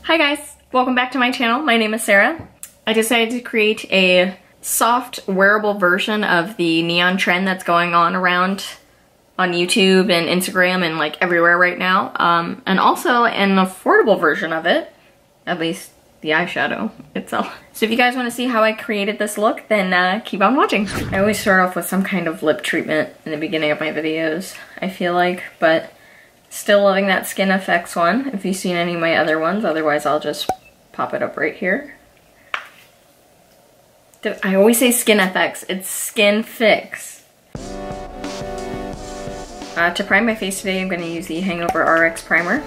Hi guys, welcome back to my channel. My name is Sarah. I decided to create a soft wearable version of the neon trend that's going on around on YouTube and Instagram and like everywhere right now. And also an affordable version of it, at least the eyeshadow itself. So if you guys want to see how I created this look, then keep on watching. I always start off with some kind of lip treatment in the beginning of my videos, I feel like, but still loving that Skin FX one, if you've seen any of my other ones. Otherwise, I'll just pop it up right here. I always say Skin FX, it's Skin Fix. To prime my face today, I'm going to use the Hangover RX Primer.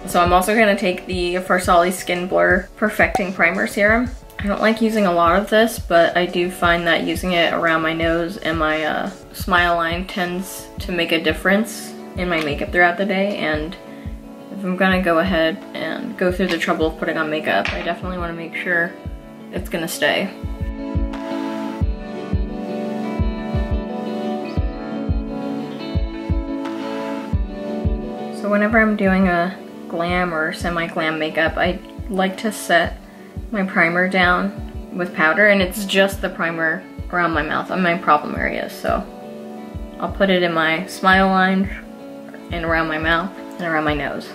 So I'm also going to take the Farsali Skin Blur Perfecting Primer Serum. I don't like using a lot of this, but I do find that using it around my nose and my smile line tends to make a difference in my makeup throughout the day. And if I'm gonna go ahead and go through the trouble of putting on makeup, I definitely want to make sure it's gonna stay. So whenever I'm doing a glam or semi-glam makeup, I like to set my primer down with powder, and it's just the primer around my mouth and my problem areas. So I'll put it in my smile line and around my mouth and around my nose.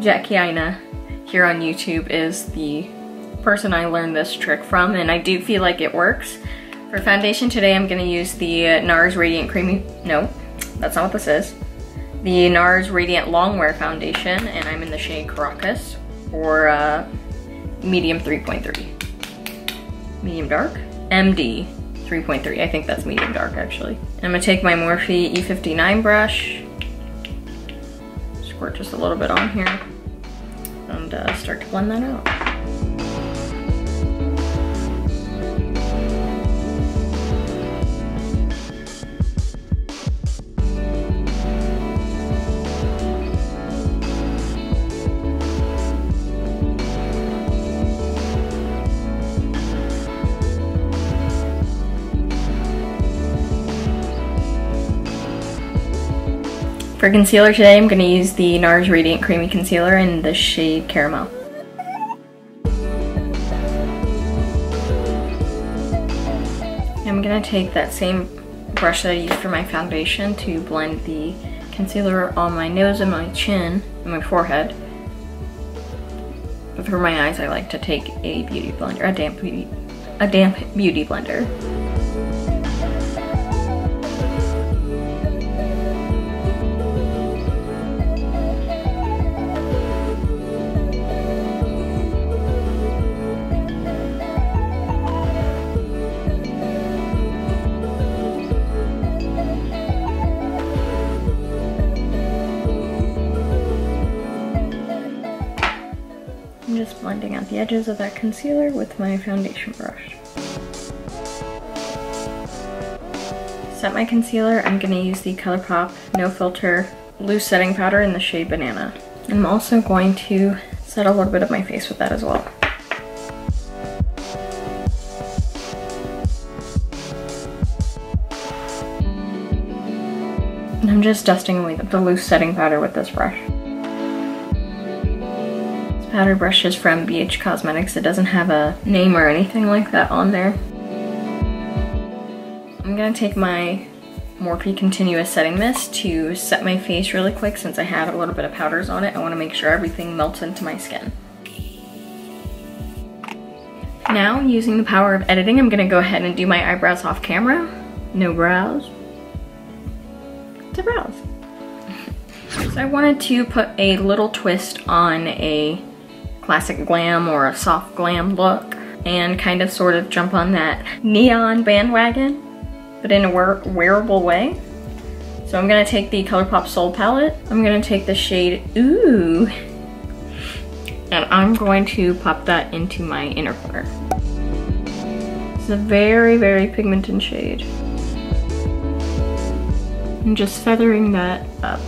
Jackie Aina here on YouTube is the person I learned this trick from, and I do feel like it works. For foundation today, I'm going to use the NARS Radiant Creamy, no, that's not what this is. The NARS Radiant Longwear Foundation, and I'm in the shade Caracas, or medium 3.3. Medium dark? MD 3.3, I think that's medium dark actually. And I'm gonna take my Morphe E59 brush, squirt just a little bit on here, and start to blend that out. For concealer today, I'm going to use the NARS Radiant Creamy Concealer in the shade Caramel. I'm going to take that same brush that I used for my foundation to blend the concealer on my nose and my chin and my forehead. But for my eyes, I like to take a beauty blender, a damp beauty blender. I'm just blending out the edges of that concealer with my foundation brush. To set my concealer, I'm going to use the ColourPop No Filter Loose Setting Powder in the shade Banana. I'm also going to set a little bit of my face with that as well. And I'm just dusting away the loose setting powder with this brush. Powder brush is from BH Cosmetics. It doesn't have a name or anything like that on there. I'm gonna take my Morphe Continuous Setting Mist to set my face really quick. Since I had a little bit of powders on it, I wanna make sure everything melts into my skin. Now, using the power of editing, I'm gonna go ahead and do my eyebrows off camera. No brows. It's a brows. So I wanted to put a little twist on a classic glam or a soft glam look and kind of sort of jump on that neon bandwagon, but in a wearable way. So I'm gonna take the ColourPop Soul Palette. I'm gonna take the shade Ooh, and I'm going to pop that into my inner corner. It's a very, very pigmented shade. I'm just feathering that up.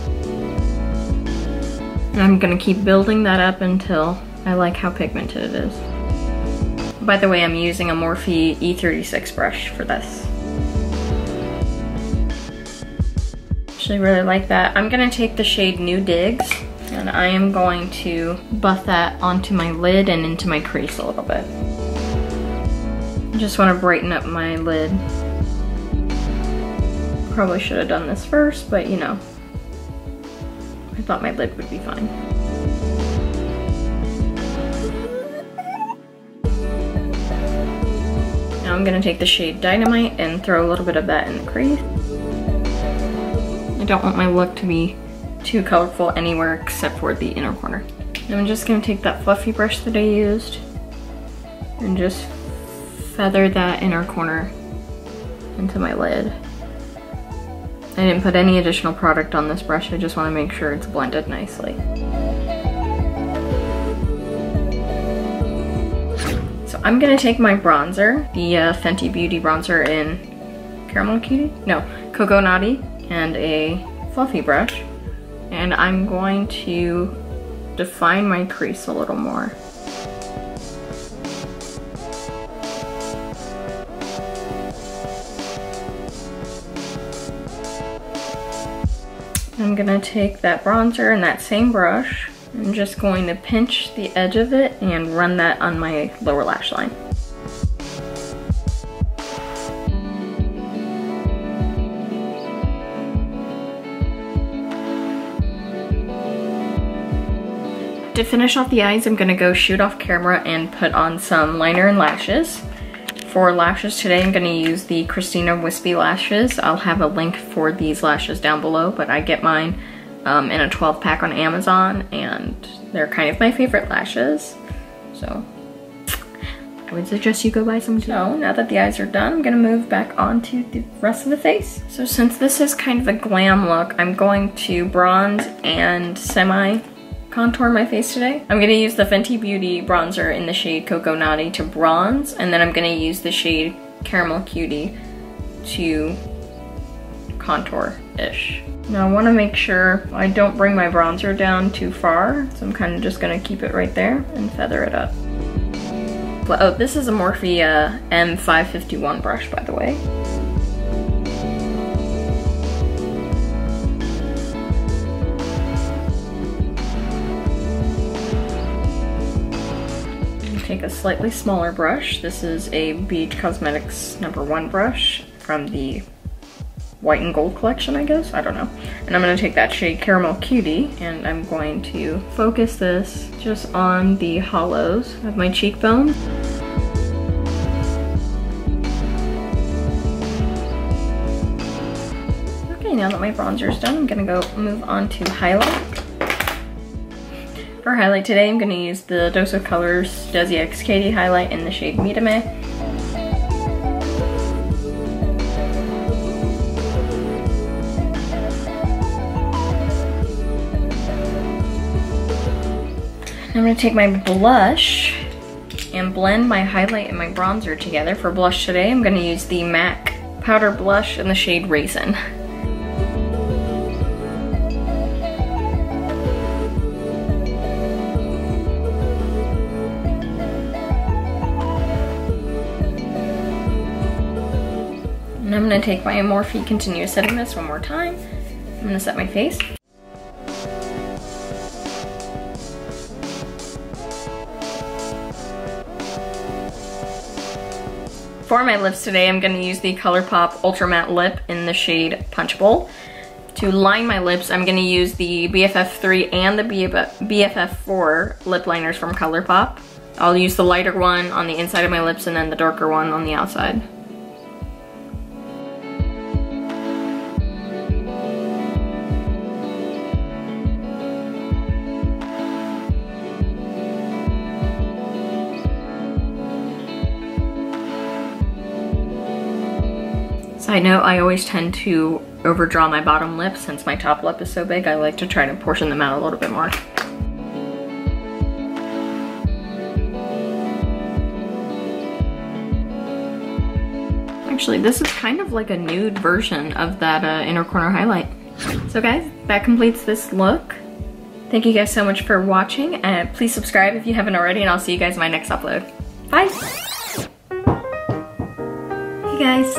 And I'm gonna keep building that up until I like how pigmented it is. By the way, I'm using a Morphe E36 brush for this. Actually really like that. I'm gonna take the shade New Digs and I am going to buff that onto my lid and into my crease a little bit. I just want to brighten up my lid. Probably should have done this first, but you know, I thought my lid would be fine. Now I'm gonna take the shade Dynamite and throw a little bit of that in the crease. I don't want my look to be too colorful anywhere except for the inner corner. And I'm just gonna take that fluffy brush that I used and just feather that inner corner into my lid. I didn't put any additional product on this brush, I just want to make sure it's blended nicely. So I'm gonna take my bronzer, the Fenty Beauty bronzer in Caramel Cutie? No, Cocoa Naughty, and a fluffy brush. And I'm going to define my crease a little more. I'm gonna take that bronzer and that same brush. I'm just going to pinch the edge of it and run that on my lower lash line. To finish off the eyes, I'm gonna go shoot off camera and put on some liner and lashes. For lashes today, I'm gonna use the Christina Wispy lashes. I'll have a link for these lashes down below, but I get mine in a 12 pack on Amazon and they're kind of my favorite lashes. So I would suggest you go buy some too. So now that the eyes are done, I'm gonna move back on to the rest of the face. So since this is kind of a glam look, I'm going to bronze and contour my face today. I'm gonna use the Fenty Beauty bronzer in the shade Cocoa Naughty to bronze, and then I'm gonna use the shade Caramel Cutie to contour-ish. Now I wanna make sure I don't bring my bronzer down too far, so I'm kind of just gonna keep it right there and feather it up. Oh, this is a Morphe M551 brush, by the way. Take a slightly smaller brush. This is a BH Cosmetics #1 brush from the White and Gold collection, I guess? I don't know. And I'm gonna take that shade Caramel Cutie and I'm going to focus this just on the hollows of my cheekbone. Okay, now that my bronzer is done, I'm gonna go move on to highlight. For highlight today, I'm gonna use the Dose of Colors Desi X Katy highlight in the shade Midame. I'm gonna take my blush and blend my highlight and my bronzer together. For blush today, I'm gonna use the MAC Powder Blush in the shade Raisin. And I'm gonna take my Morphe Continuous Setting Mist one more time. I'm gonna set my face. For my lips today, I'm gonna use the ColourPop Ultra Matte Lip in the shade Punch Bowl. To line my lips, I'm gonna use the BFF3 and the BFF4 lip liners from ColourPop. I'll use the lighter one on the inside of my lips and then the darker one on the outside. Side note, I always tend to overdraw my bottom lip since my top lip is so big. I like to try to portion them out a little bit more. Actually, this is kind of like a nude version of that inner corner highlight. So guys, that completes this look. Thank you guys so much for watching, and please subscribe if you haven't already, and I'll see you guys in my next upload. Bye! Hey guys.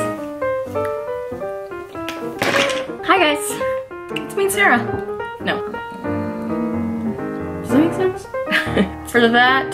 Hi guys. Let's meet Sarah. No. Does that make sense? For that,